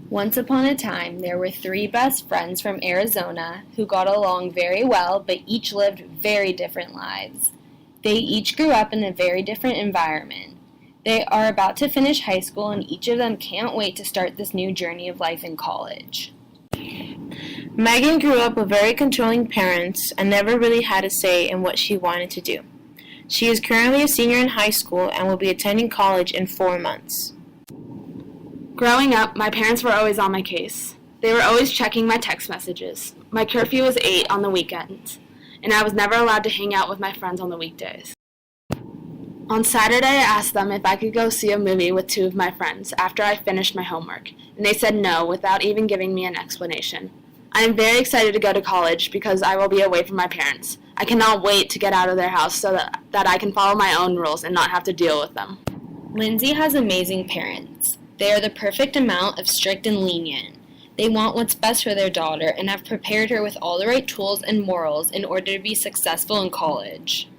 Once upon a time, there were three best friends from Arizona who got along very well, but each lived very different lives. They each grew up in a very different environment. They are about to finish high school, and each of them can't wait to start this new journey of life in college. Megan grew up with very controlling parents and never really had a say in what she wanted to do. She is currently a senior in high school and will be attending college in 4 months. Growing up, my parents were always on my case. They were always checking my text messages. My curfew was 8 on the weekends, and I was never allowed to hang out with my friends on the weekdays. On Saturday, I asked them if I could go see a movie with 2 of my friends after I finished my homework, and they said no without even giving me an explanation. I am very excited to go to college because I will be away from my parents. I cannot wait to get out of their house so that I can follow my own rules and not have to deal with them. Lindsay has amazing parents. They are the perfect amount of strict and lenient. They want what's best for their daughter and have prepared her with all the right tools and morals in order to be successful in college.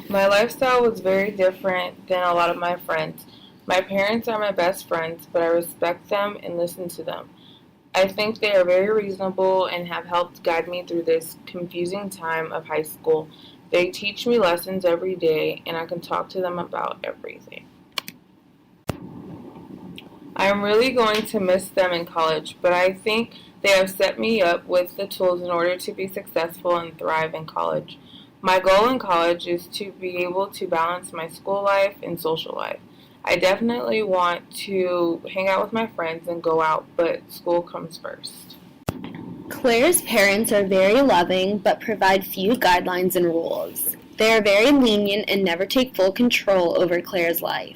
My lifestyle was very different than a lot of my friends. My parents are my best friends, but I respect them and listen to them. I think they are very reasonable and have helped guide me through this confusing time of high school. They teach me lessons every day, and I can talk to them about everything. I am really going to miss them in college, but I think they have set me up with the tools in order to be successful and thrive in college. My goal in college is to be able to balance my school life and social life. I definitely want to hang out with my friends and go out, but school comes first. Claire's parents are very loving but provide few guidelines and rules. They are very lenient and never take full control over Claire's life.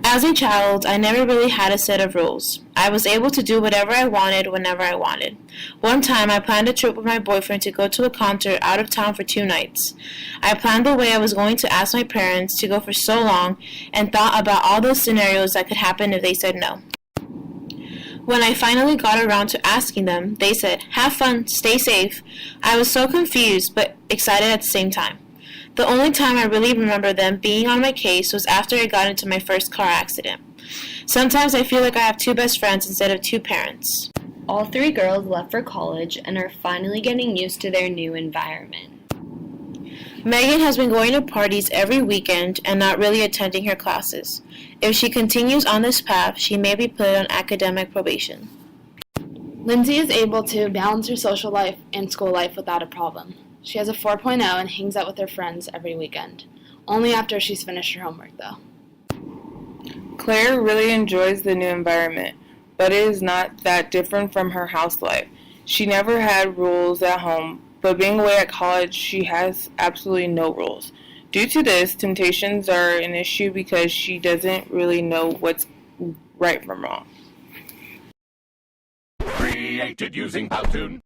As a child, I never really had a set of rules. I was able to do whatever I wanted whenever I wanted. One time, I planned a trip with my boyfriend to go to a concert out of town for 2 nights. I planned the way I was going to ask my parents to go for so long and thought about all those scenarios that could happen if they said no. When I finally got around to asking them, they said, "Have fun, stay safe." I was so confused but excited at the same time. The only time I really remember them being on my case was after I got into my first car accident. Sometimes I feel like I have 2 best friends instead of 2 parents. All 3 girls left for college and are finally getting used to their new environment. Megan has been going to parties every weekend and not really attending her classes. If she continues on this path, she may be put on academic probation. Lindsay is able to balance her social life and school life without a problem. She has a 4.0 and hangs out with her friends every weekend. Only after she's finished her homework, though. Claire really enjoys the new environment, but it is not that different from her house life. She never had rules at home, but being away at college, she has absolutely no rules. Due to this, temptations are an issue because she doesn't really know what's right from wrong. Created using Powtoon.